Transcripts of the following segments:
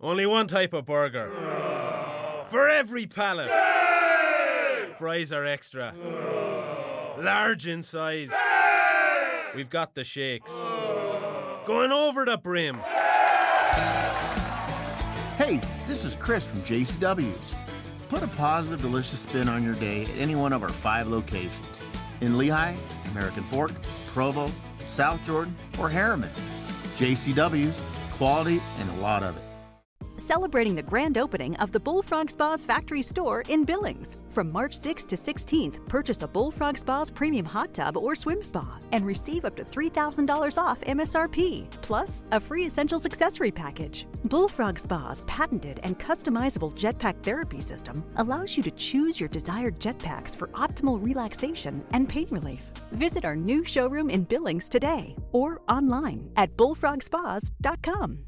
Only one type of burger. For every pallet. Fries are extra. Large in size. We've got the shakes. Going over the brim. Hey, this is Chris from JCW's. Put a positive, delicious spin on your day at any one of our 5 locations. In Lehigh, American Fork, Provo, South Jordan, or Harriman. JCW's, quality and a lot of it. Celebrating the grand opening of the Bullfrog Spas factory store in Billings. From March 6th to 16th, purchase a Bullfrog Spas premium hot tub or swim spa and receive up to $3,000 off MSRP, plus a free essentials accessory package. Bullfrog Spas' patented and customizable jetpack therapy system allows you to choose your desired jetpacks for optimal relaxation and pain relief. Visit our new showroom in Billings today or online at bullfrogspas.com.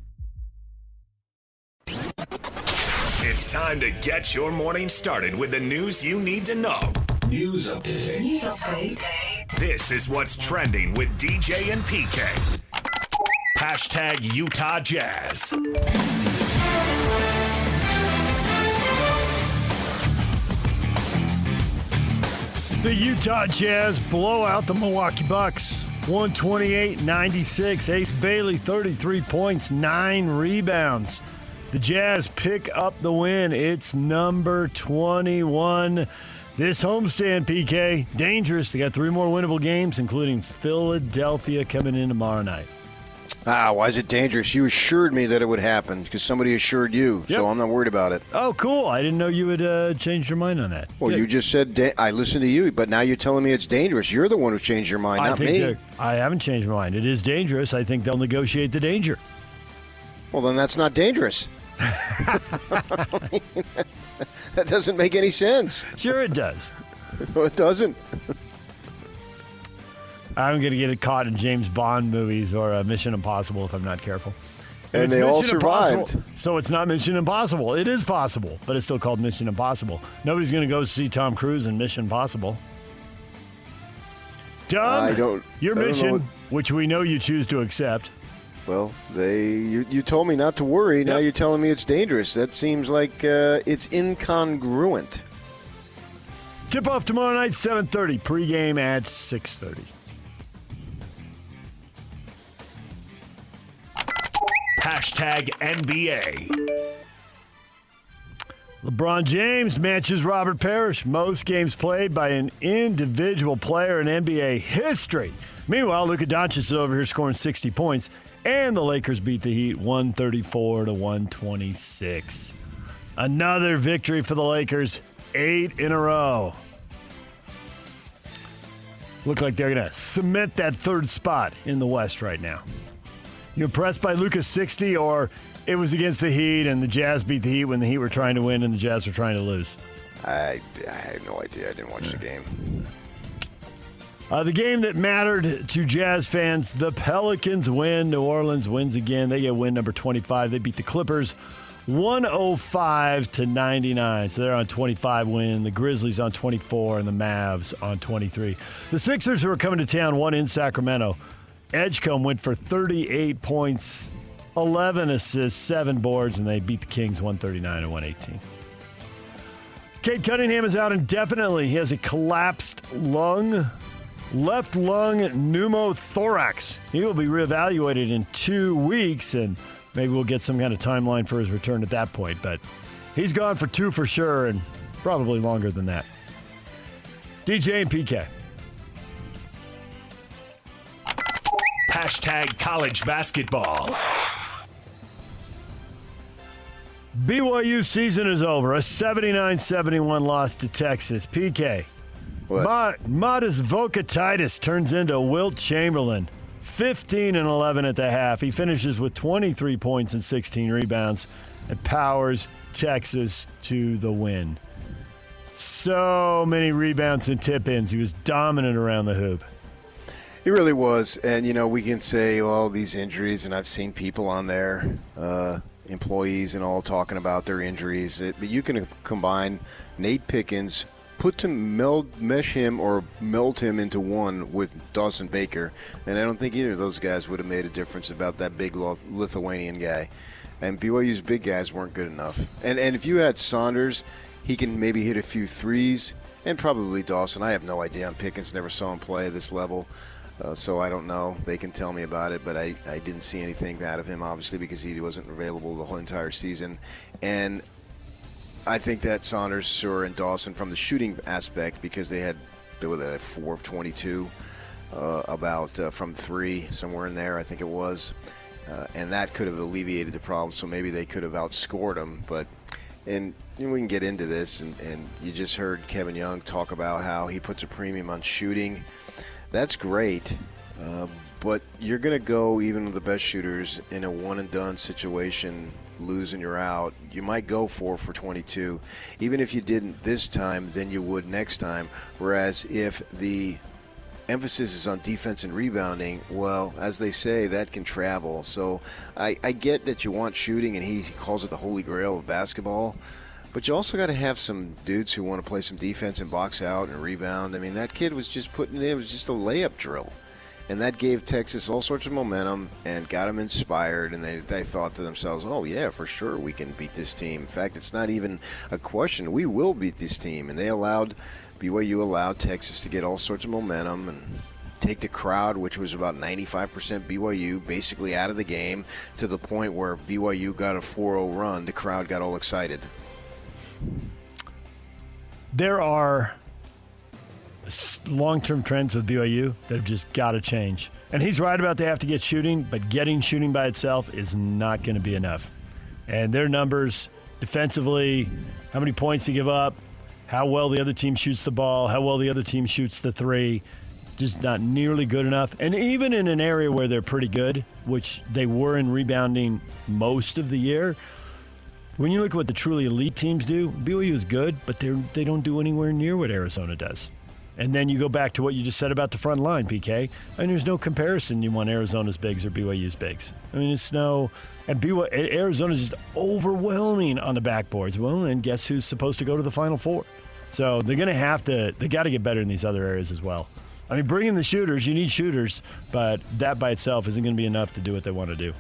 It's time to get your morning started with the news you need to know. News update. This is what's trending with DJ and PK. Hashtag Utah Jazz. The Utah Jazz blow out the Milwaukee Bucks. 128-96. Ace Bailey, 33 points, 9 rebounds. The Jazz pick up the win. It's number 21. This homestand, PK, dangerous. They got 3 more winnable games, including Philadelphia coming in tomorrow night. Why is it dangerous? You assured me that it would happen because somebody assured you, so I'm not worried about it. Oh, cool. I didn't know you would change your mind on that. Well, Good. You just said I listened to you, but now you're telling me it's dangerous. You're the one who changed your mind, not me. I haven't changed my mind. It is dangerous. I think they'll negotiate the danger. Well, then that's not dangerous. That doesn't make any sense. Sure it does. No, it doesn't. I'm going to get caught in James Bond movies or Mission Impossible if I'm not careful. And they all survived. So it's not Mission Impossible. It is possible, but it's still called Mission Impossible. Nobody's going to go see Tom Cruise in Mission Impossible. Done. Your mission, which we know you choose to accept. Well, you told me not to worry. Yep. Now you're telling me it's dangerous. That seems like it's incongruent. Tip-off tomorrow night, 7:30. Pre-game at 6:30. Hashtag NBA. LeBron James matches Robert Parrish. Most games played by an individual player in NBA history. Meanwhile, Luka Doncic is over here scoring 60 points. And the Lakers beat the Heat 134-126. Another victory for the Lakers, 8 in a row. Look like they're going to cement that 3rd spot in the West right now. You impressed by Luka's 60, or it was against the Heat and the Jazz beat the Heat when the Heat were trying to win and the Jazz were trying to lose? I had no idea. I didn't watch the game. The game that mattered to Jazz fans, the Pelicans win. New Orleans wins again. They get win number 25. They beat the Clippers 105-99. So they're on 25 win. The Grizzlies on 24 and the Mavs on 23. The Sixers, who are coming to town, won in Sacramento. Edgecombe went for 38 points, 11 assists, 7 boards, and they beat the Kings 139-118. Cade Cunningham is out indefinitely. He has a collapsed left lung pneumothorax. He will be reevaluated in 2 weeks, and maybe we'll get some kind of timeline for his return at that point. But he's gone for 2 for sure, and probably longer than that. DJ and PK. Hashtag college basketball. BYU season is over. A 79-71 loss to Texas. PK. Modest vocatitis turns into Wilt Chamberlain. 15-11 at the half. He finishes with 23 points and 16 rebounds and powers Texas to the win. So many rebounds and tip-ins. He was dominant around the hoop. He really was. And, we can say, these injuries, and I've seen people on there, employees and all, talking about their injuries. But you can combine Nate Pickens, mesh him or meld him into one with Dawson Baker, and I don't think either of those guys would have made a difference about that big Lithuanian guy. And BYU's big guys weren't good enough. And if you had Saunders, he can maybe hit a few threes, and probably Dawson. I have no idea on Pickens. Never saw him play at this level, so I don't know. They can tell me about it, but I didn't see anything out of him, obviously, because he wasn't available the whole entire season. And I think that Saunders, Suhr, and Dawson from the shooting aspect, because they were at 4 of 22, from 3, somewhere in there, I think it was. And that could have alleviated the problem, so maybe they could have outscored them. And we can get into this, and you just heard Kevin Young talk about how he puts a premium on shooting. That's great, but you're going to go, even with the best shooters, in a one-and-done situation, lose and you're out. You might go 4 for 22. Even if you didn't this time, then you would next time. Whereas if the emphasis is on defense and rebounding, well, as they say, that can travel. So I get that you want shooting, and he calls it the holy grail of basketball, but you also got to have some dudes who want to play some defense and box out and rebound. I mean, that kid was just putting it in. It was just a layup drill, and that gave Texas all sorts of momentum and got them inspired, and they thought to themselves, oh yeah, for sure we can beat this team. In fact, it's not even a question. We will beat this team. And BYU allowed Texas to get all sorts of momentum and take the crowd, which was about 95% BYU, basically out of the game, to the point where if BYU got a 4-0 run, the crowd got all excited. There are long-term trends with BYU that have just got to change. And he's right about they have to get shooting, but getting shooting by itself is not going to be enough. And their numbers defensively, how many points they give up, how well the other team shoots the ball, how well the other team shoots the 3, just not nearly good enough. And even in an area where they're pretty good, which they were in rebounding most of the year, when you look at what the truly elite teams do, BYU is good, but they don't do anywhere near what Arizona does. And then you go back to what you just said about the front line, PK. I mean, there's no comparison you want Arizona's bigs or BYU's bigs. I mean, it's no... And Arizona's just overwhelming on the backboards. Well, and guess who's supposed to go to the Final Four? So they got to get better in these other areas as well. I mean, bring in the shooters. You need shooters, but that by itself isn't going to be enough to do what they want to do.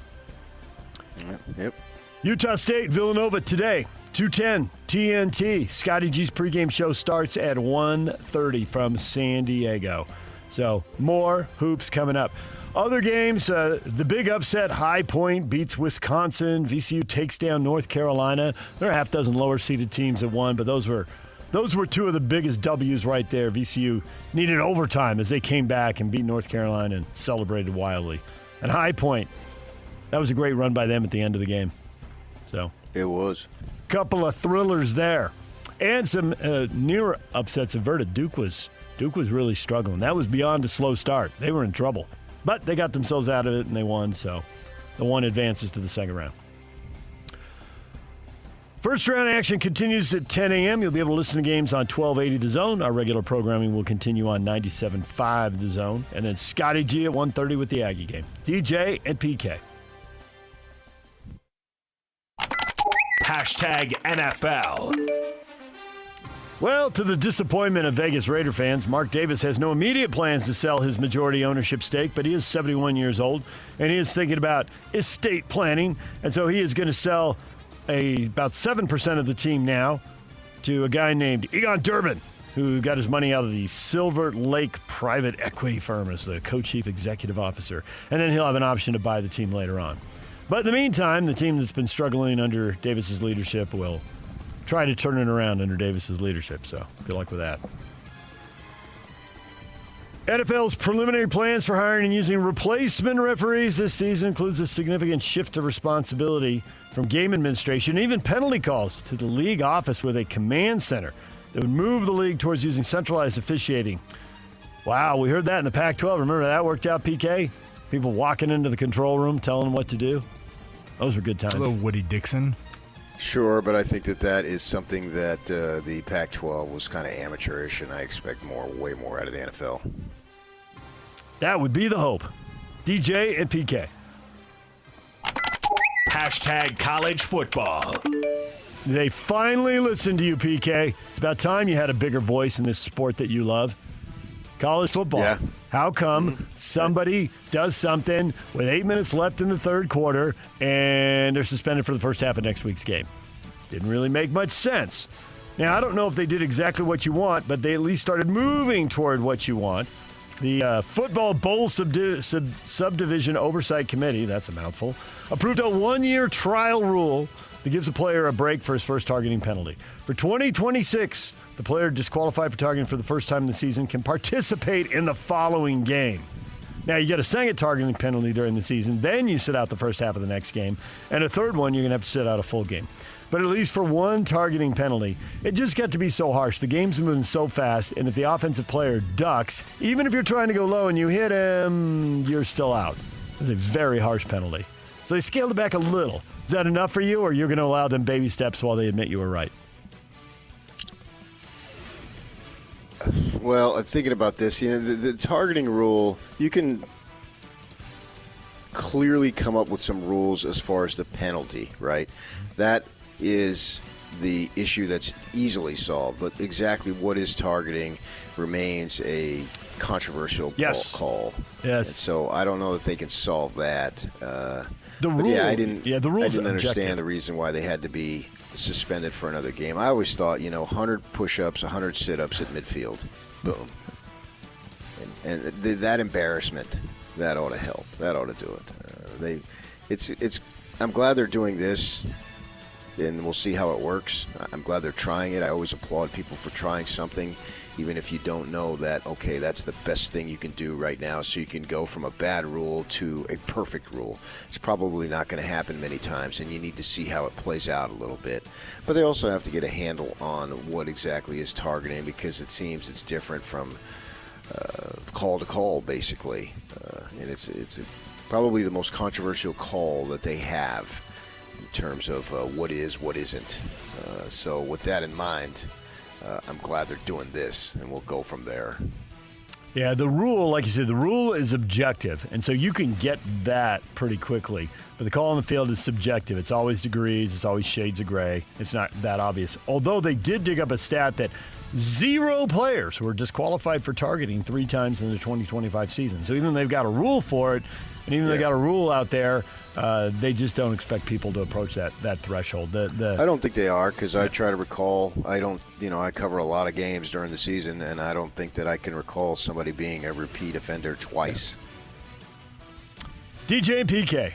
Yep. Utah State, Villanova today, 2:10 TNT. Scotty G's pregame show starts at 1:30 from San Diego. So more hoops coming up. Other games, the big upset, High Point beats Wisconsin. VCU takes down North Carolina. There are a half dozen lower-seeded teams that won, but those were two of the biggest W's right there. VCU needed overtime as they came back and beat North Carolina and celebrated wildly. And High Point, that was a great run by them at the end of the game. So it was. Couple of thrillers there. And some near upsets averted. Duke was really struggling. That was beyond a slow start. They were in trouble. But they got themselves out of it, and they won, so the one advances to the second round. First round action continues at 10 a.m. You'll be able to listen to games on 1280 The Zone. Our regular programming will continue on 97.5 The Zone. And then Scotty G at 1:30 with the Aggie game. DJ and PK. #NFL. Well, to the disappointment of Vegas Raider fans, Mark Davis has no immediate plans to sell his majority ownership stake, but he is 71 years old, and he is thinking about estate planning, and so he is going to sell about 7% of the team now to a guy named Egon Durbin, who got his money out of the Silver Lake private equity firm as the co-chief executive officer, and then he'll have an option to buy the team later on. But in the meantime, the team that's been struggling under Davis's leadership will try to turn it around under Davis's leadership, so good luck with that. NFL's preliminary plans for hiring and using replacement referees this season includes a significant shift of responsibility from game administration, even penalty calls, to the league office with a command center that would move the league towards using centralized officiating. Wow, we heard that in the Pac-12. Remember that worked out, PK? People walking into the control room telling them what to do. Those were good times. A little Woody Dixon. Sure, but I think that is something that the Pac-12 was kind of amateurish, and I expect way more out of the NFL. That would be the hope. DJ and PK. #college football. They finally listened to you, PK. It's about time you had a bigger voice in this sport that you love. College football. Yeah. How come somebody does something with 8 minutes left in the third quarter and they're suspended for the first half of next week's game? Didn't really make much sense. Now, I don't know if they did exactly what you want, but they at least started moving toward what you want. The Football Bowl Subdivision Oversight Committee, that's a mouthful, approved a 1-year trial rule that gives a player a break for his first targeting penalty. For 2026, the player disqualified for targeting for the first time in the season can participate in the following game. Now, you get a second targeting penalty during the season, then you sit out the first half of the next game, and a third one, you're going to have to sit out a full game. But at least for one targeting penalty, it just got to be so harsh. The game's moving so fast, and if the offensive player ducks, even if you're trying to go low and you hit him, you're still out. It's a very harsh penalty. So they scaled it back a little. Is that enough for you, or you're going to allow them baby steps while they admit you were right? Well, thinking about this, the targeting rule, you can clearly come up with some rules as far as the penalty, right? That is the issue that's easily solved, but exactly what is targeting remains a controversial call. Yes. And so I don't know if they can solve that. The rule, I didn't objective. understand the reason why they had to be suspended for another game. I always thought, 100 push-ups, 100 sit-ups at midfield. Boom. And that embarrassment, that ought to help. That ought to do it. I'm glad they're doing this, and we'll see how it works. I'm glad they're trying it. I always applaud people for trying something, even if you don't know that, okay, that's the best thing you can do right now, so you can go from a bad rule to a perfect rule. It's probably not going to happen many times, and you need to see how it plays out a little bit. But they also have to get a handle on what exactly is targeting, because it seems it's different from call to call, basically. And it's probably the most controversial call that they have in terms of what is, what isn't. So with that in mind, I'm glad they're doing this, and we'll go from there. Yeah, the rule, like you said, the rule is objective, and so you can get that pretty quickly. But the call on the field is subjective. It's always degrees. It's always shades of gray. It's not that obvious. Although they did dig up a stat that 0 players were disqualified for targeting 3 times in the 2025 season. So even though they've got a rule for it, and even though they got a rule out there, they just don't expect people to approach that threshold. I don't think they are, because I try to recall. I cover a lot of games during the season, and I don't think that I can recall somebody being a repeat offender twice. DJ and PK.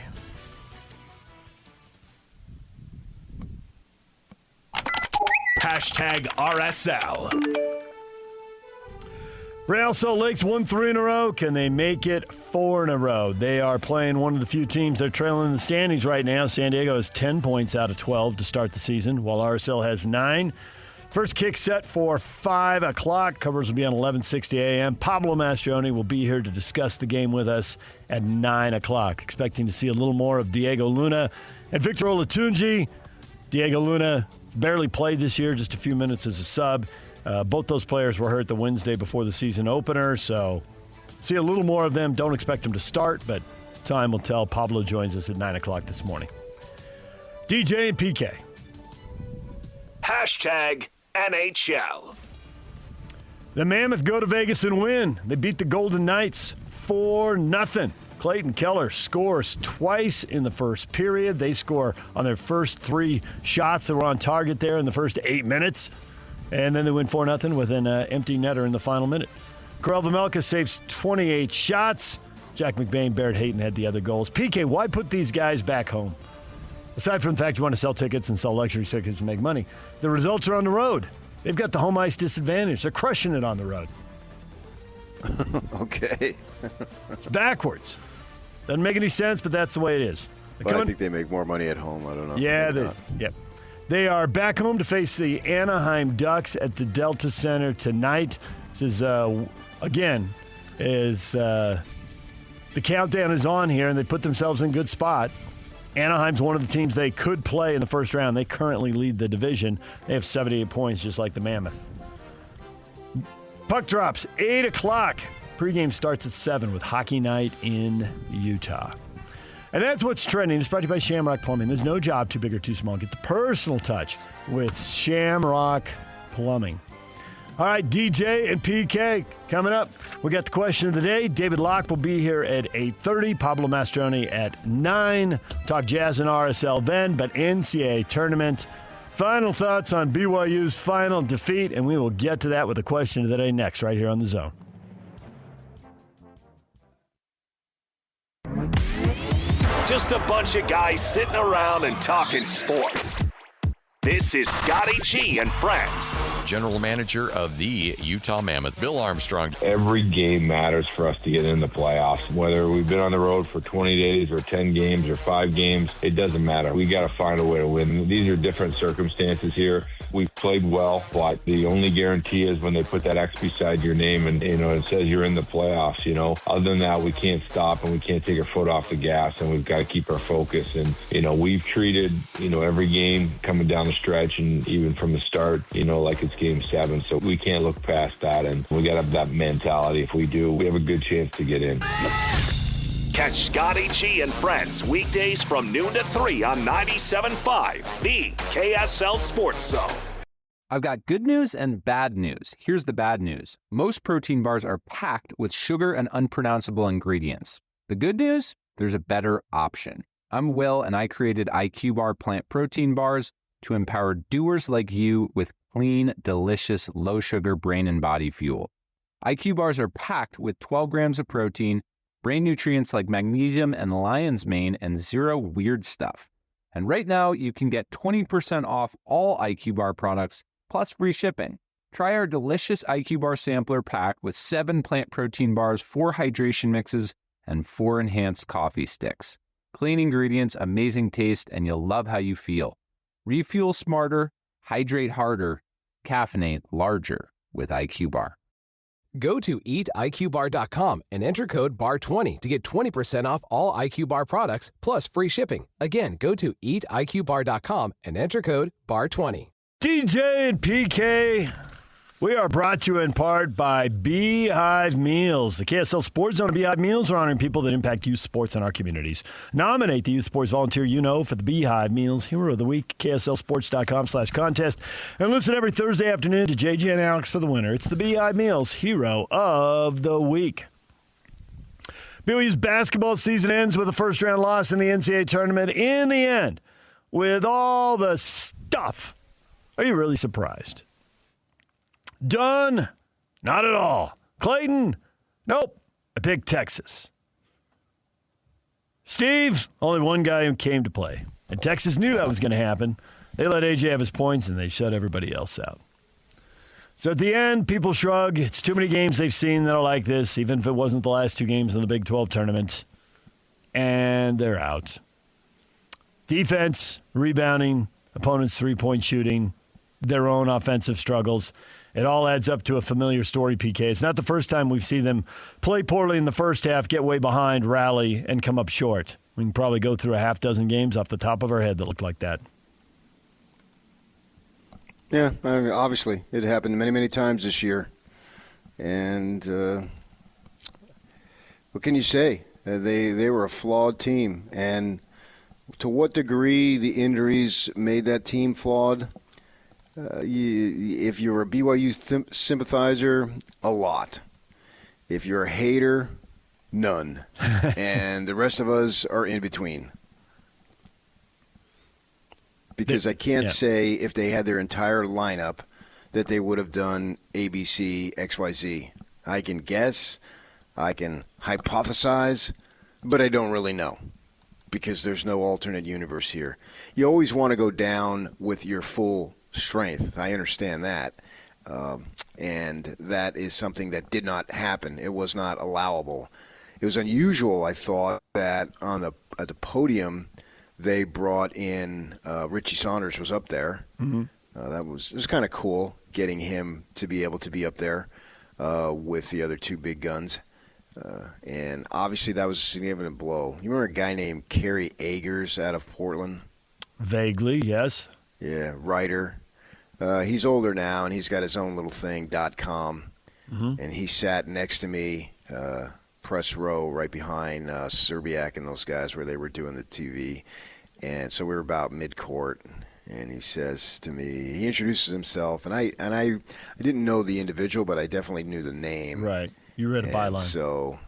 #RSL. Real Salt Lake's won 3 in a row. Can they make it 4 in a row? They are playing one of the few teams that are trailing in the standings right now. San Diego has 10 points out of 12 to start the season, while RSL has 9. First kick set for 5 o'clock. Covers will be on 11:60 a.m. Pablo Mastroeni will be here to discuss the game with us at 9 o'clock. Expecting to see a little more of Diego Luna and Victor Olatunji. Diego Luna barely played this year, just a few minutes as a sub. Both those players were hurt the Wednesday before the season opener, so see a little more of them. Don't expect them to start, but time will tell. Pablo joins us at 9 o'clock this morning. DJ and PK. #NHL. The Mammoth go to Vegas and win. They beat the Golden Knights 4-0. Clayton Keller scores twice in the first period. They score on their first 3 shots that were on target there in the first 8 minutes. And then they win 4-0 with an empty netter in the final minute. Karel Vejmelka saves 28 shots. Jack McBain, Barrett Hayton had the other goals. PK, why put these guys back home? Aside from the fact you want to sell tickets and sell luxury tickets and make money, the results are on the road. They've got the home ice disadvantage. They're crushing it on the road. Okay. It's backwards. Doesn't make any sense, but that's the way it is. But I think they make more money at home. I don't know. Yeah, They are back home to face the Anaheim Ducks at the Delta Center tonight. This is, again, the countdown is on here, and they put themselves in a good spot. Anaheim's one of the teams they could play in the first round. They currently lead the division. They have 78 points, just like the Mammoth. Puck drops, 8 o'clock. Pregame starts at 7 with Hockey Night in Utah. And that's what's trending. It's brought to you by Shamrock Plumbing. There's no job too big or too small. Get the personal touch with Shamrock Plumbing. All right, DJ and PK coming up. We got the question of the day. David Locke will be here at 8:30. Pablo Mastroni at 9. Talk Jazz and RSL then, but NCAA tournament. Final thoughts on BYU's final defeat, and we will get to that with the question of the day next, right here on The Zone. Just a bunch of guys sitting around and talking sports. This is Scotty G and Friends. General manager of the Utah Mammoth, Bill Armstrong. Every game matters for us to get in the playoffs. Whether we've been on the road for 20 days or 10 games or 5 games, it doesn't matter. We got to find a way to win. These are different circumstances here. We've played well, but the only guarantee is when they put that X beside your name and, it says you're in the playoffs, Other than that, we can't stop and we can't take our foot off the gas, and we've got to keep our focus. And, we've treated, every game coming down the stretch and even from the start, like it's game 7. So we can't look past that, and we got to have that mentality. If we do, we have a good chance to get in. Catch Scotty G and Friends weekdays from noon to 3 on 97.5, the KSL Sports Zone. I've got good news and bad news. Here's the bad news. Most protein bars are packed with sugar and unpronounceable ingredients. The good news? There's a better option. I'm Will, and I created IQ Bar plant protein bars to empower doers like you with clean, delicious, low-sugar brain and body fuel. IQ bars are packed with 12 grams of protein, brain nutrients like magnesium and lion's mane, and 0 weird stuff. And right now, you can get 20% off all IQ Bar products, plus free shipping. Try our delicious IQ Bar sampler pack with 7 plant protein bars, 4 hydration mixes, and 4 enhanced coffee sticks. Clean ingredients, amazing taste, and you'll love how you feel. Refuel smarter, hydrate harder, caffeinate larger with IQ Bar. Go to eatiqbar.com and enter code BAR20 to get 20% off all IQ Bar products plus free shipping. Again, go to eatiqbar.com and enter code BAR20. DJ and PK, we are brought to you in part by Beehive Meals. The KSL Sports Zone and Beehive Meals are honoring people that impact youth sports in our communities. Nominate the youth sports volunteer for the Beehive Meals Hero of the Week, KSLSports.com/contest. And listen every Thursday afternoon to JJ and Alex for the winner. It's the Beehive Meals Hero of the Week. BYU's basketball season ends with a first-round loss in the NCAA tournament. In the end, with all the stuff, are you really surprised? Done? Not at all. Clayton? Nope. I picked Texas. Steve? Only one guy who came to play. And Texas knew that was going to happen. They let AJ have his points, and they shut everybody else out. So at the end, people shrug. It's too many games they've seen that are like this, even if it wasn't the last 2 games in the Big 12 tournament. And they're out. Defense, rebounding, opponents' three-point shooting, their own offensive struggles. It all adds up to a familiar story, PK. It's not the first time we've seen them play poorly in the first half, get way behind, rally, and come up short. We can probably go through a half dozen games off the top of our head that look like that. Yeah, obviously. It happened many, many times this year. And what can you say? They were a flawed team. And to what degree the injuries made that team flawed? If you're a BYU sympathizer, a lot. If you're a hater, none. And the rest of us are in between. Because I can't say if they had their entire lineup that they would have done ABC, XYZ. I can guess, I can hypothesize, but I don't really know because there's no alternate universe here. You always want to go down with your full strength. I understand that. And that is something that did not happen. It was not allowable. It was unusual, I thought, that at the podium they brought in Richie Saunders was up there. Mm-hmm. It was kind of cool getting him to be able to be up there with the other 2 big guns. And obviously that was a significant blow. You remember a guy named Kerry Agers out of Portland? Vaguely, yes. Yeah, writer. He's older now, and he's got his own little thing, .com. Mm-hmm. And he sat next to me, press row, right behind Serbiak and those guys where they were doing the TV. And so we were about mid-court. And he says to me, he introduces himself, and I didn't know the individual, but I definitely knew the name. Right. You read a byline.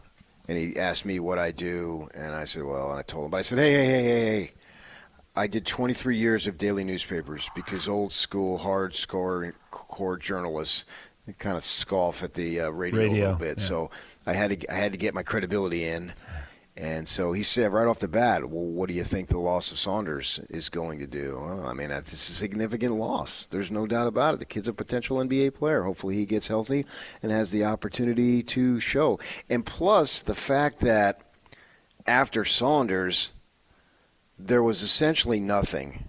And he asked me what I do, and I said, well, and I told him, but I said, hey. I did 23 years of daily newspapers because old school, hardcore journalists kind of scoff at the radio a little bit. Yeah. So I had to get my credibility in. And so he said right off the bat, well, what do you think the loss of Saunders is going to do? Well, I mean, it's a significant loss. There's no doubt about it. The kid's a potential NBA player. Hopefully he gets healthy and has the opportunity to show. And plus the fact that after Saunders, there was essentially nothing,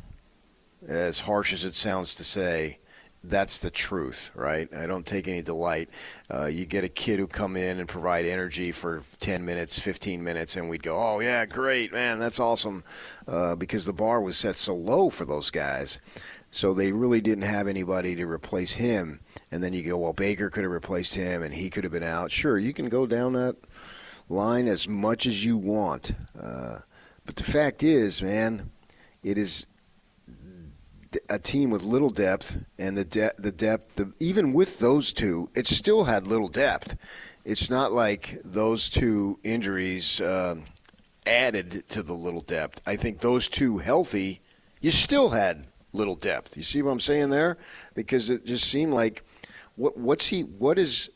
as harsh as it sounds to say. That's the truth, right? I don't take any delight. You get a kid who come in and provide energy for 10 minutes, 15 minutes, and we'd go, oh, yeah, great, man, that's awesome, because the bar was set so low for those guys. So they really didn't have anybody to replace him. And then you go, well, Baker could have replaced him, and he could have been out. Sure, you can go down that line as much as you want. But the fact is, man, it is a team with little depth, and the depth, even with those two, it still had little depth. It's not like those two injuries added to the little depth. I think those two healthy, you still had little depth. You see what I'm saying there? Because it just seemed like what is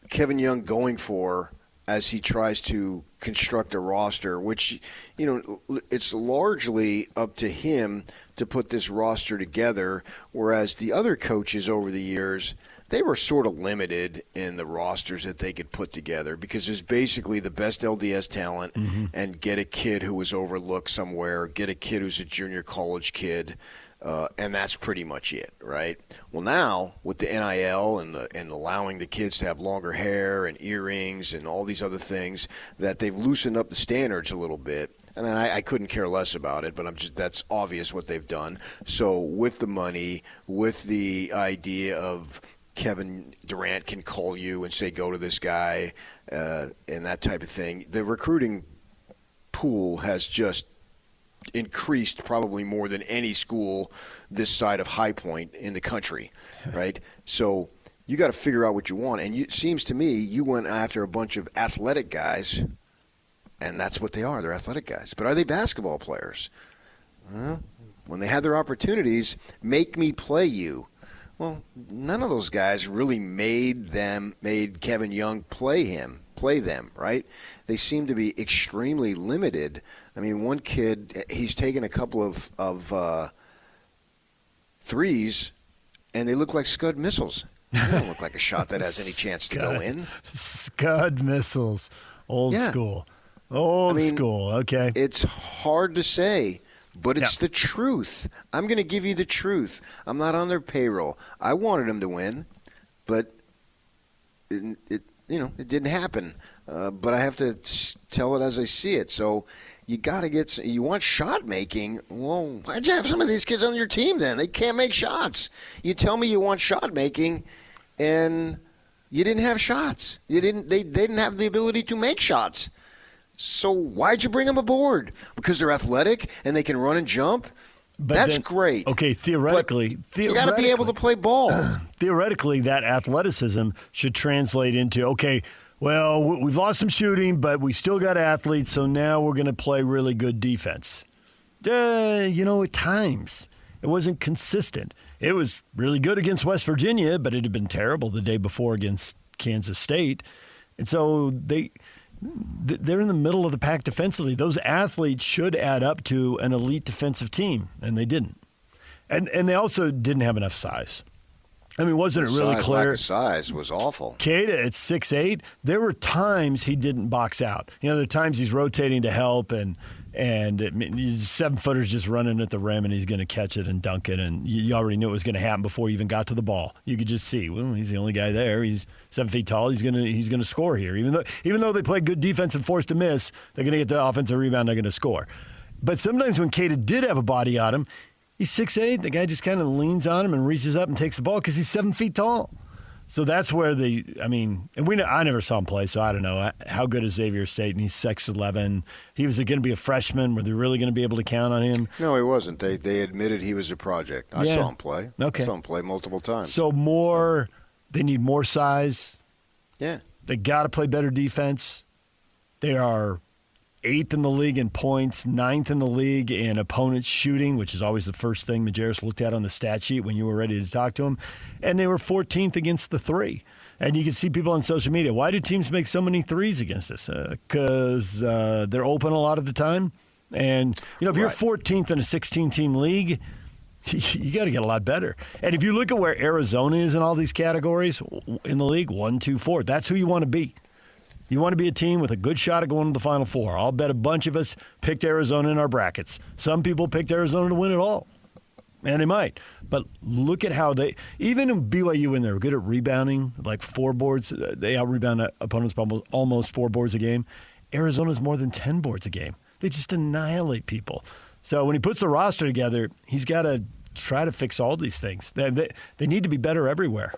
Kevin Young going for as he tries to construct a roster, which, it's largely up to him to put this roster together, whereas the other coaches over the years, they were sort of limited in the rosters that they could put together because there's basically the best LDS talent and get a kid who was overlooked somewhere, get a kid who's a junior college kid, and that's pretty much it, right? Well, now with the NIL and allowing the kids to have longer hair and earrings and all these other things, that they've loosened up the standards a little bit. And I couldn't care less about it, but that's obvious what they've done. So with the money, with the idea of Kevin Durant can call you and say, go to this guy, and that type of thing, the recruiting pool has just increased probably more than any school this side of High Point in the country, right? So you got to figure out what you want. And it seems to me you went after a bunch of athletic guys, and that's what they are. They're athletic guys. But are they basketball players? When they had their opportunities, make me play you. Well, none of those guys really made Kevin Young play them, right? They seem to be extremely limited. I mean, one kid, he's taken a couple of threes, and they look like Scud missiles. They don't look like a shot that has any chance to go in. Scud missiles. Old school. Old school, okay. It's hard to say, but it's the truth. I'm going to give you the truth. I'm not on their payroll. I wanted them to win, but it didn't happen. But I have to tell it as I see it. So you got to you want shot making. Well, why'd you have some of these kids on your team then? They can't make shots. You tell me you want shot making, and you didn't have shots. They didn't have the ability to make shots. So why'd you bring them aboard? Because they're athletic and they can run and jump? But that's great. Okay, theoretically, you got to be able to play ball. Theoretically, that athleticism should translate into, okay, well, we've lost some shooting, but we still got athletes, so now we're going to play really good defense. At times, it wasn't consistent. It was really good against West Virginia, but it had been terrible the day before against Kansas State. And so they're in the middle of the pack defensively. Those athletes should add up to an elite defensive team, and they didn't. And they also didn't have enough size. I mean, wasn't it really clear? Lack of size was awful. Keita at 6'8", there were times he didn't box out. There are times he's rotating to help, and 7-footers just running at the rim, and he's going to catch it and dunk it, and you already knew it was going to happen before he even got to the ball. You could just see, well, he's the only guy there. He's 7 feet tall. He's going to score here. Even though they play good defense and forced to miss, they're going to get the offensive rebound. They're going to score. But sometimes when Keita did have a body on him, he's 6'8". The guy just kind of leans on him and reaches up and takes the ball because he's 7 feet tall. So that's where I never saw him play, so I don't know how good is Xavier State, and he's 6'11". He was going to be a freshman. Were they really going to be able to count on him? No, he wasn't. They admitted he was a project. I saw him play. Okay. I saw him play multiple times. So they need more size. Yeah. They got to play better defense. They are 8th in the league in points, 9th in the league in opponents shooting, which is always the first thing Majerus looked at on the stat sheet when you were ready to talk to him. And they were 14th against the three. And you can see people on social media, why do teams make so many threes against us? Because they're open a lot of the time. And, if you're 14th in a 16-team league, you got to get a lot better. And if you look at where Arizona is in all these categories in the league, 1, 2, 4, that's who you want to be. You want to be a team with a good shot at going to the Final Four. I'll bet a bunch of us picked Arizona in our brackets. Some people picked Arizona to win it all, and they might. But look at how even in BYU when they're good at rebounding, like 4 boards, they out-rebound opponents by almost 4 boards a game. Arizona's more than 10 boards a game. They just annihilate people. So when he puts the roster together, he's got to try to fix all these things. They need to be better everywhere.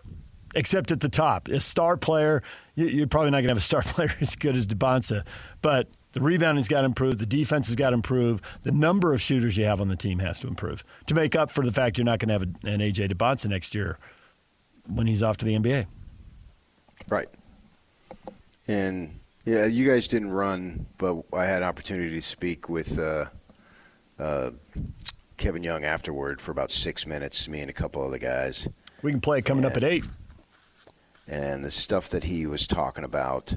Except at the top. A star player, you're probably not going to have a star player as good as DeBonsa, but the rebounding's got to improve, the defense has got to improve, the number of shooters you have on the team has to improve to make up for the fact you're not going to have an A.J. DeBonsa next year when he's off to the NBA. Right. And, yeah, you guys didn't run, but I had an opportunity to speak with Kevin Young afterward for about 6 minutes, me and a couple other guys. We can play it coming up at 8. And the stuff that he was talking about,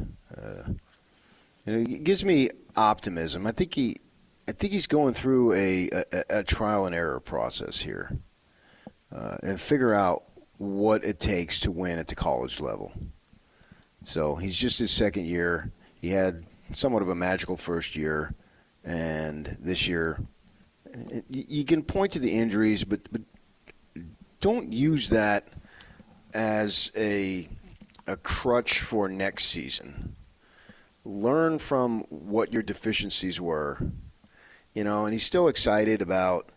it gives me optimism. I think he's going through a trial and error process here, and figure out what it takes to win at the college level. So he's just his second year. He had somewhat of a magical first year, and this year, you can point to the injuries, but don't use that as a crutch for next season. Learn from what your deficiencies were, and he's still excited about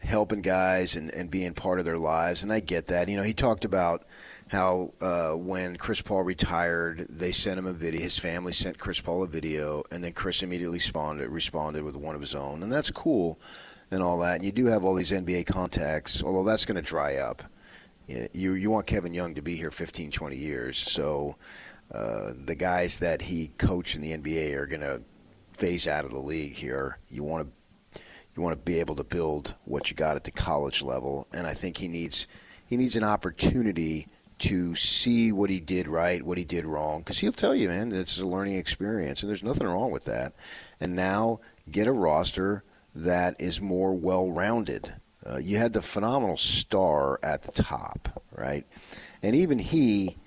helping guys and being part of their lives, and I get that. He talked about how when Chris Paul retired, they sent him a video. His family sent Chris Paul a video, and then Chris immediately responded with one of his own, and that's cool and all that. And you do have all these NBA contacts, although that's going to dry up. You want Kevin Young to be here 15, 20 years. So the guys that he coached in the NBA are going to phase out of the league here. You want to be able to build what you got at the college level, and I think he needs an opportunity to see what he did right, what he did wrong, because he'll tell you, man, it's a learning experience, and there's nothing wrong with that. And now get a roster that is more well-rounded. You had the phenomenal star at the top, right? And even he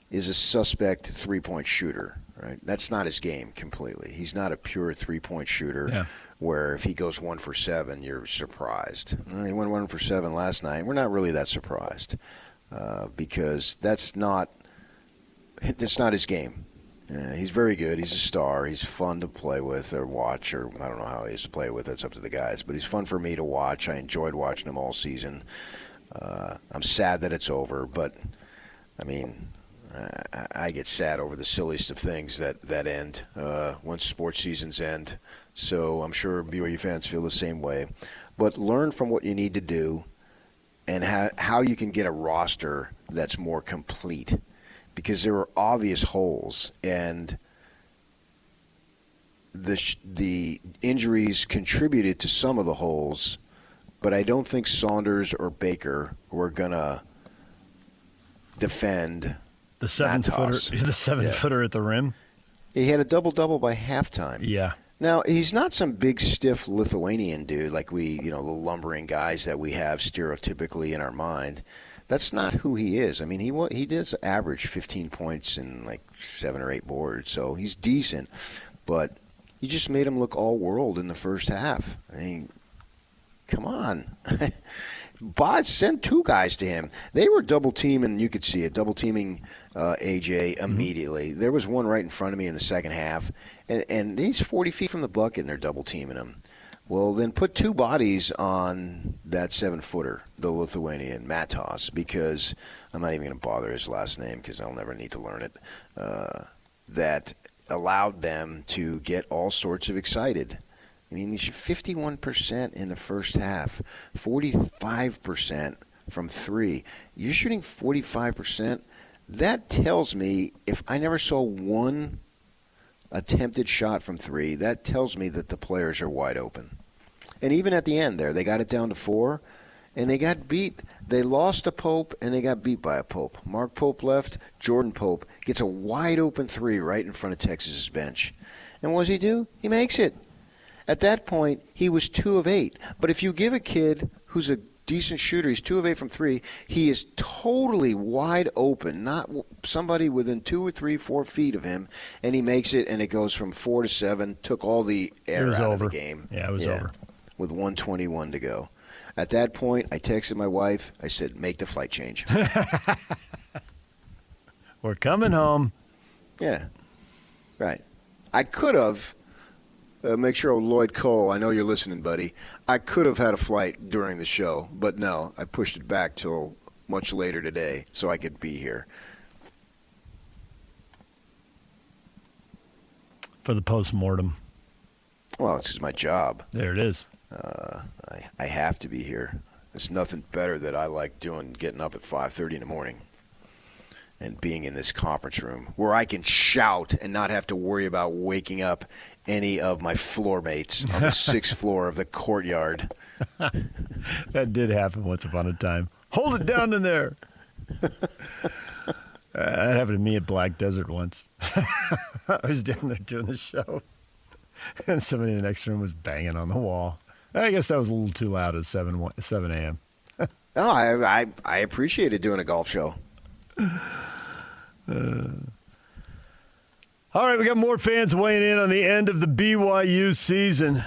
is a suspect three-point shooter, right? That's not his game completely. He's not a pure three-point shooter where if he goes 1 for 7, you're surprised. He went 1 for 7 last night. We're not really that surprised because that's not his game. He's very good. He's a star. He's fun to play with or watch, or I don't know how he is to play with. That's up to the guys. But he's fun for me to watch. I enjoyed watching him all season. I'm sad that it's over, but, I mean, I get sad over the silliest of things that end once sports seasons end. So I'm sure BYU fans feel the same way. But learn from what you need to do and how you can get a roster that's more complete. Because there are obvious holes, and the injuries contributed to some of the holes, but I don't think Saunders or Baker were going to defend the 7-footer at the rim. He had a double-double by halftime. Yeah. Now, he's not some big, stiff Lithuanian dude like the lumbering guys that we have stereotypically in our mind. That's not who he is. I mean, he does average 15 points and like 7 or 8 boards, so he's decent. But you just made him look all-world in the first half. I mean, come on. Bod sent 2 guys to him. They were double-teaming, you could see it, double-teaming AJ immediately. Mm-hmm. There was one right in front of me in the second half, and he's 40 feet from the bucket, and they're double-teaming him. Well, then put 2 bodies on that 7-footer, the Lithuanian Matos, because I'm not even going to bother his last name because I'll never need to learn it, that allowed them to get all sorts of excited. I mean, 51% in the first half, 45% from three. You're shooting 45%. That tells me, if I never saw one attempted shot from three, that tells me that the players are wide open. And even at the end there, they got it down to 4, and they got beat. They lost to Pope, and they got beat by a Pope. Mark Pope left. Jordan Pope gets a wide-open 3 right in front of Texas's bench. And what does he do? He makes it. At that point, he was 2 of 8. But if you give a kid who's a decent shooter, he's 2 of 8 from 3, he is totally wide open, not somebody within 2 or 3, 4 feet of him, and he makes it, and it goes from 4 to 7, took all the air out of the game. Yeah, it was over. With 1:21 to go. At that point, I texted my wife. I said, make the flight change. We're coming home. Yeah, right. I could have, make sure Lloyd Cole, I know you're listening, buddy. I could have had a flight during the show, but no, I pushed it back till much later today so I could be here. For the post-mortem. Well, it's just my job. There it is. I have to be here. There's nothing better that I like doing, getting up at 5:30 in the morning and being in this conference room where I can shout and not have to worry about waking up any of my floor mates on the 6th floor of the courtyard. That did happen once upon a time. Hold it down in there. That happened to me at Black Desert once. I was down there doing the show, and somebody in the next room was banging on the wall. I guess that was a little too loud at 7 a.m. No, I appreciated doing a golf show. All right, we got more fans weighing in on the end of the BYU season.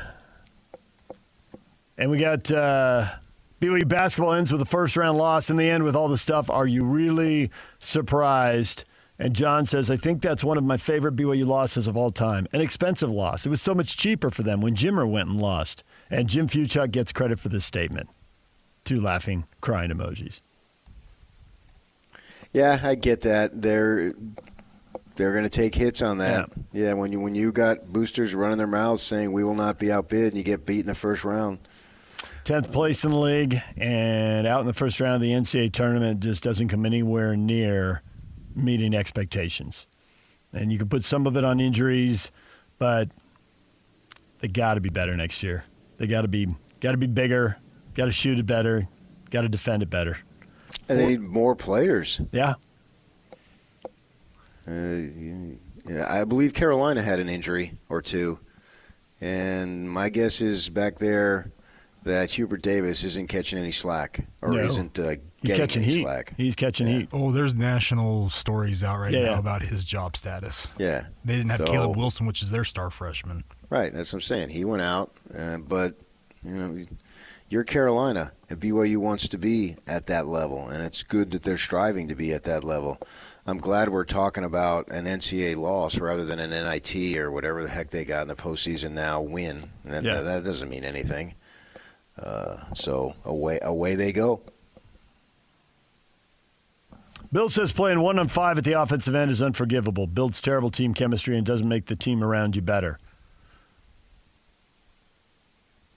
And we got BYU basketball ends with a first-round loss in the end with all the stuff. Are you really surprised? And John says, I think that's one of my favorite BYU losses of all time. An expensive loss. It was so much cheaper for them when Jimmer went and lost. And Jim Fuchuk gets credit for this statement. 2 laughing, crying emojis. Yeah, I get that. They're going to take hits on that. Yeah, when you got boosters running their mouths saying we will not be outbid and you get beat in the first round. 10th place in the league and out in the first round of the NCAA tournament just doesn't come anywhere near meeting expectations. And you can put some of it on injuries, but they got to be better next year. They got to be bigger, got to shoot it better, got to defend it better. And they need more players. Yeah. I believe Carolina had an injury or 2. And my guess is back there that Hubert Davis isn't catching any slack or isn't getting any slack. He's catching heat. Oh, there's national stories out now about his job status. Yeah. They didn't have Caleb Wilson, which is their star freshman. Right, that's what I'm saying. He went out, but you're Carolina, and BYU wants to be at that level, and it's good that they're striving to be at that level. I'm glad we're talking about an NCAA loss rather than an NIT or whatever the heck they got in the postseason now win. That doesn't mean anything. So away they go. Bill says playing 1-on-5 at the offensive end is unforgivable. Builds terrible team chemistry and doesn't make the team around you better.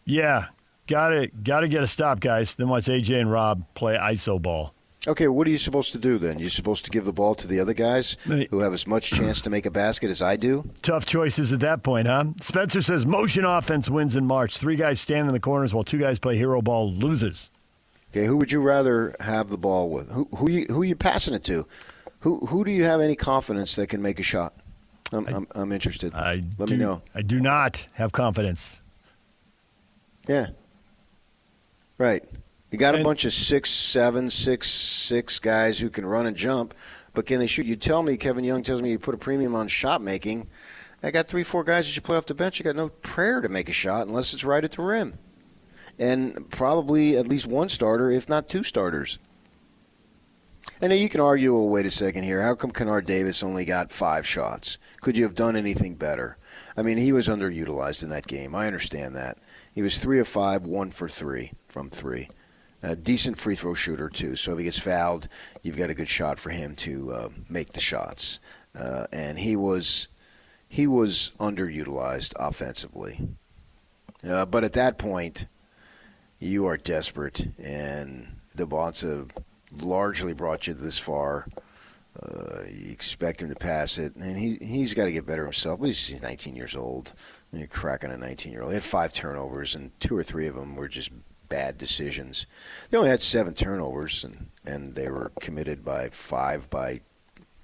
Yeah, gotta get a stop, guys. Then watch AJ and Rob play iso ball. Okay, what are you supposed to do then? You're supposed to give the ball to the other guys who have as much chance to make a basket as I do? Tough choices at that point, huh? Spencer says motion offense wins in March. 3 guys stand in the corners while 2 guys play hero ball, loses. Okay, who would you rather have the ball with? Who are you passing it to? Who do you have any confidence that can make a shot? I'm interested. Let me know. I do not have confidence. Yeah. Right. You got a bunch of 6'7", 6'6" guys who can run and jump, but can they shoot? You tell me, Kevin Young tells me you put a premium on shot making. I got 3-4 guys that you play off the bench. You got no prayer to make a shot unless it's right at the rim. And probably at least 1 starter, if not 2 starters. And now you can argue, well, wait a second here. How come Kennard Davis only got 5 shots? Could you have done anything better? I mean, he was underutilized in that game. I understand that. He was 3 of 5, 1 for 3 from 3. A decent free throw shooter, too. So if he gets fouled, you've got a good shot for him to make the shots. And he was underutilized offensively. But at that point, you are desperate, and Dabonsa largely brought you this far. You expect him to pass it, and he's got to get better himself. But he's 19 years old. And you're cracking a 19-year-old. He had 5 turnovers, and 2 or 3 of them were just bad decisions. They only had 7 turnovers, and they were committed by 5 by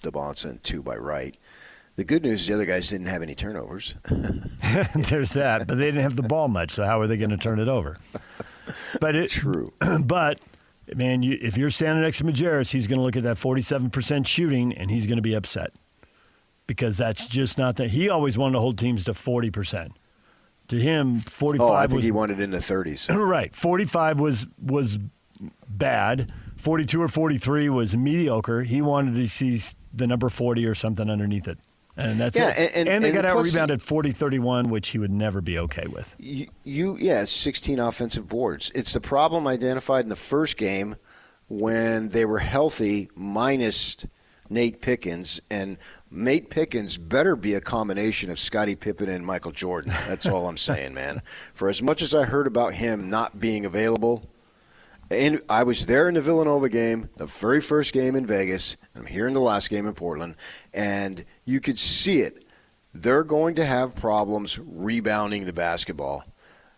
Dabonsa and 2 by Wright. The good news is the other guys didn't have any turnovers. There's that, but they didn't have the ball much, so how are they going to turn it over? True. But, man, if you're standing next to Majerus, he's going to look at that 47% shooting, and he's going to be upset because that's just not that. He always wanted to hold teams to 40%. To him, 45 I think he wanted in the 30s. Right. 45 was bad. 42 or 43 was mediocre. He wanted to see the number 40 or something underneath it. And that's it. And they got out-rebounded 40-31, which he would never be okay with. 16 offensive boards. It's the problem identified in the first game when they were healthy minus Nate Pickens, and Nate Pickens better be a combination of Scottie Pippen and Michael Jordan. That's all I'm saying, man. For as much as I heard about him not being available, and I was there in the Villanova game, the very first game in Vegas, and I'm here in the last game in Portland, and you could see it. They're going to have problems rebounding the basketball.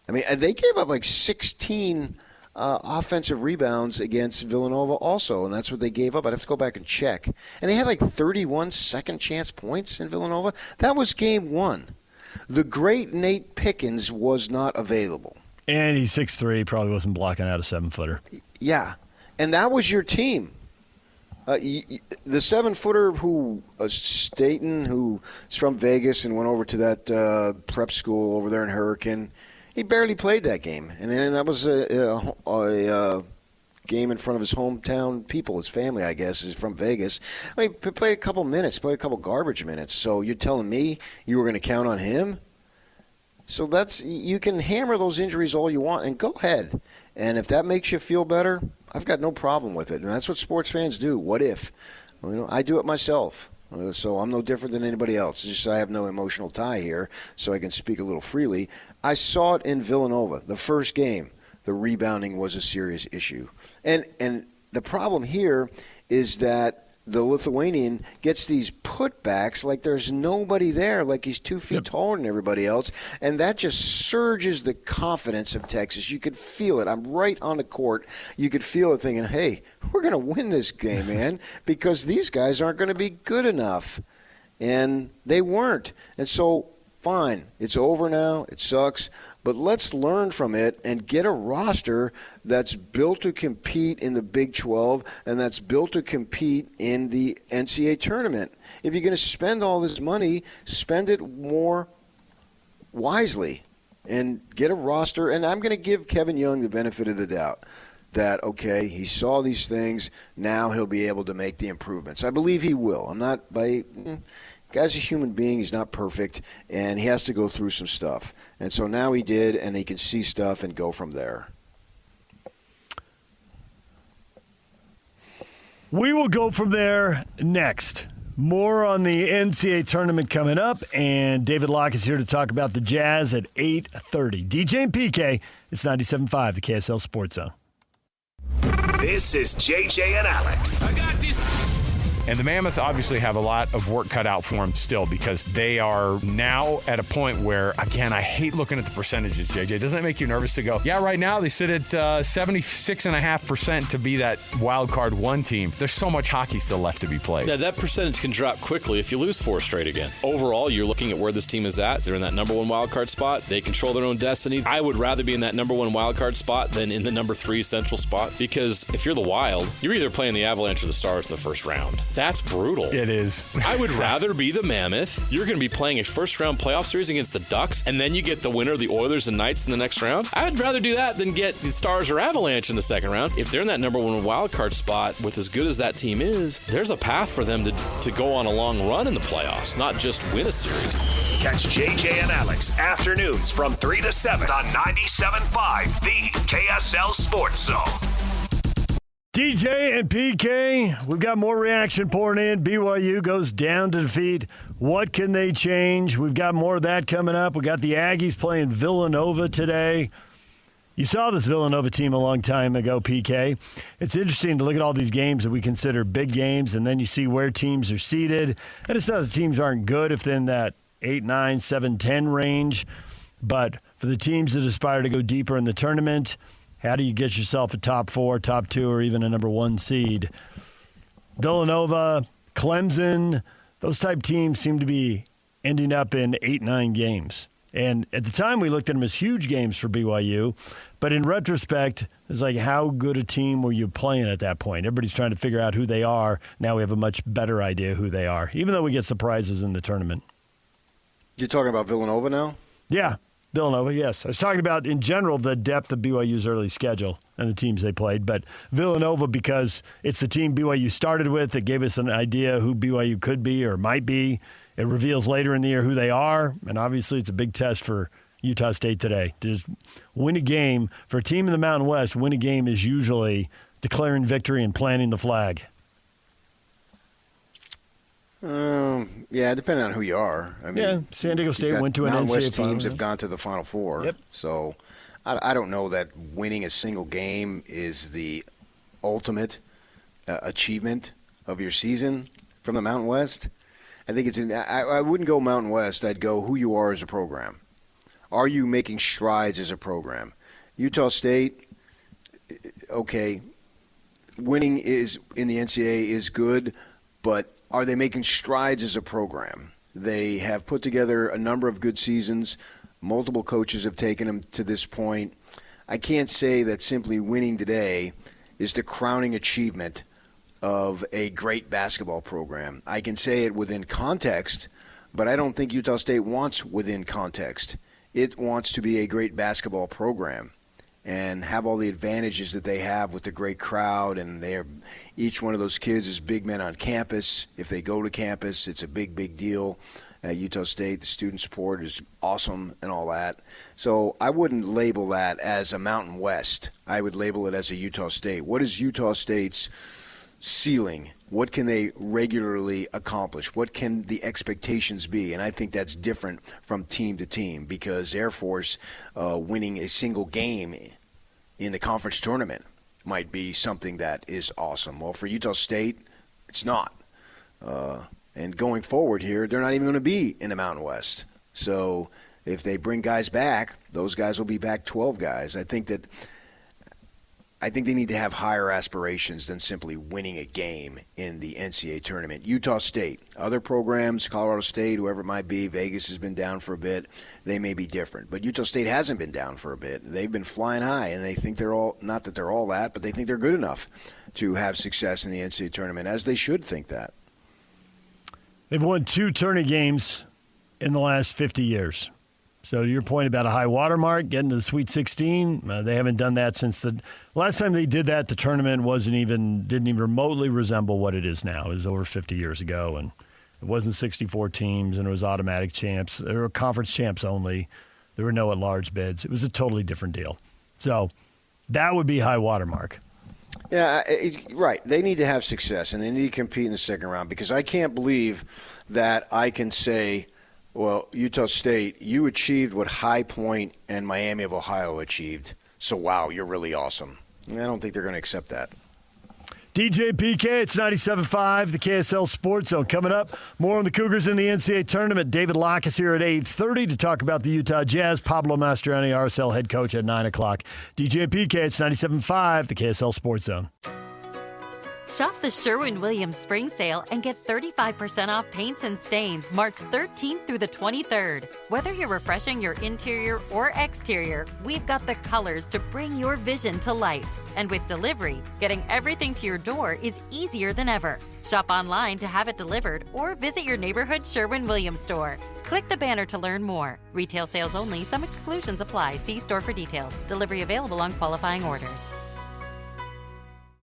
I mean, they gave up like 16 offensive rebounds against Villanova also, and that's what they gave up. I'd have to go back and check. And they had like 31 second-chance points in Villanova. That was game 1. The great Nate Pickens was not available. And he's 6'3", probably wasn't blocking out a 7-footer. Yeah, and that was your team. The 7-footer who Staten, who is from Vegas and went over to that prep school over there in Hurricane, he barely played that game. And then that was a game in front of his hometown people, his family, I guess, is from Vegas. I mean, play a couple minutes, play a couple garbage minutes. So you're telling me you were going to count on him? So you can hammer those injuries all you want, and go ahead. And if that makes you feel better, I've got no problem with it. And that's what sports fans do. What if? I do it myself. So I'm no different than anybody else. It's just I have no emotional tie here, so I can speak a little freely. I saw it in Villanova, the first game. The rebounding was a serious issue. And the problem here is that the Lithuanian gets these putbacks like there's nobody there, like he's 2 feet taller than everybody else, and that just surges the confidence of Texas. You could feel it. I'm right on the court. You could feel it thinking, hey, we're going to win this game, man, because these guys aren't going to be good enough. And they weren't. And so, fine, it's over now. It sucks. But let's learn from it and get a roster that's built to compete in the Big 12 and that's built to compete in the NCAA tournament. If you're going to spend all this money, spend it more wisely and get a roster. And I'm going to give Kevin Young the benefit of the doubt that, okay, he saw these things. Now he'll be able to make the improvements. I believe he will. Guy's a human being. He's not perfect, and he has to go through some stuff. And so now he did, and he can see stuff and go from there. We will go from there next. More on the NCAA tournament coming up, and David Locke is here to talk about the Jazz at 8:30. DJ and PK, it's 97.5, the KSL Sports Zone. This is JJ and Alex. I got this. And the Mammoth obviously have a lot of work cut out for them still because they are now at a point where, again, I hate looking at the percentages, JJ. Doesn't it make you nervous to go, yeah, right now they sit at 76.5% to be that wild card 1 team. There's so much hockey still left to be played. Yeah, that percentage can drop quickly if you lose 4 straight again. Overall, you're looking at where this team is at. They're in that number 1 wild card spot. They control their own destiny. I would rather be in that number 1 wild card spot than in the number 3 central spot because if you're the Wild, you're either playing the Avalanche or the Stars in the first round. That's brutal. It is. I would rather be the Mammoth. You're going to be playing a first-round playoff series against the Ducks, and then you get the winner of the Oilers and Knights in the next round. I'd rather do that than get the Stars or Avalanche in the second round. If they're in that number 1 wild card spot with as good as that team is, there's a path for them to go on a long run in the playoffs, not just win a series. Catch JJ and Alex afternoons from 3 to 7 on 97.5, the KSL Sports Zone. DJ and PK, we've got more reaction pouring in. BYU goes down to defeat. What can they change? We've got more of that coming up. We got the Aggies playing Villanova today. You saw this Villanova team a long time ago, PK. It's interesting to look at all these games that we consider big games, and then you see where teams are seated. And it's not that teams aren't good if they're in that 8, 9, 7, 10 range. But for the teams that aspire to go deeper in the tournament, how do you get yourself a top 4, top 2, or even a number 1 seed? Villanova, Clemson, those type teams seem to be ending up in 8, 9 games. And at the time, we looked at them as huge games for BYU. But in retrospect, it's like, how good a team were you playing at that point? Everybody's trying to figure out who they are. Now we have a much better idea who they are, even though we get surprises in the tournament. You're talking about Villanova now? Yeah. Villanova, yes. I was talking about, in general, the depth of BYU's early schedule and the teams they played. But Villanova, because it's the team BYU started with, it gave us an idea who BYU could be or might be. It reveals later in the year who they are. And obviously, it's a big test for Utah State today. To just win a game, for a team in the Mountain West, win a game is usually declaring victory and planting the flag. Yeah, depending on who you are. I mean, yeah, San Diego State went to an Mountain NCAA West final. teams have gone to the Final Four. Yep. So I don't know that winning a single game is the ultimate achievement of your season from the Mountain West. I think I wouldn't go Mountain West. I'd go who you are as a program. Are you making strides as a program? Utah State, okay, winning is in the NCAA is good, but are they making strides as a program? They have put together a number of good seasons. Multiple coaches have taken them to this point. I can't say that simply winning today is the crowning achievement of a great basketball program. I can say it within context, but I don't think Utah State wants within context. It wants to be a great basketball program and have all the advantages that they have with the great crowd, and each one of those kids is big men on campus. If they go to campus, it's a big, big deal. At Utah State, the student support is awesome and all that. So I wouldn't label that as a Mountain West. I would label it as a Utah State. What is Utah State's ceiling? What can they regularly accomplish? What can the expectations be? And I think that's different from team to team, because Air Force winning a single game in the conference tournament might be something that is awesome. Well, for Utah State, it's not. And going forward here, they're not even going to be in the Mountain West. So if they bring guys back, those guys will be back 12 guys. I think they need to have higher aspirations than simply winning a game in the NCAA tournament. Utah State, other programs, Colorado State, whoever it might be, Vegas has been down for a bit. They may be different. But Utah State hasn't been down for a bit. They've been flying high, and they think they're all, not that they're all that, but they think they're good enough to have success in the NCAA tournament, as they should think that. They've won 2 tourney games in the last 50 years. So to your point about a high watermark, getting to the Sweet 16, they haven't done that since the last time they did that. The tournament didn't even remotely resemble what it is now. It was over 50 years ago, and it wasn't 64 teams, and it was automatic champs. There were conference champs only. There were no at-large bids. It was a totally different deal. So that would be high watermark. Yeah, right. They need to have success, and they need to compete in the second round, because I can't believe that I can say, well, Utah State, you achieved what High Point and Miami of Ohio achieved. So, wow, you're really awesome. I don't think they're going to accept that. DJ PK, it's 97.5, the KSL Sports Zone. Coming up, more on the Cougars in the NCAA tournament. David Locke is here at 8:30 to talk about the Utah Jazz. Pablo Mastroianni, RSL head coach, at 9 o'clock. DJ PK, it's 97.5, the KSL Sports Zone. Shop the Sherwin-Williams Spring Sale and get 35% off paints and stains March 13th through the 23rd. Whether you're refreshing your interior or exterior, we've got the colors to bring your vision to life. And with delivery, getting everything to your door is easier than ever. Shop online to have it delivered or visit your neighborhood Sherwin-Williams store. Click the banner to learn more. Retail sales only. Some exclusions apply. See store for details. Delivery available on qualifying orders.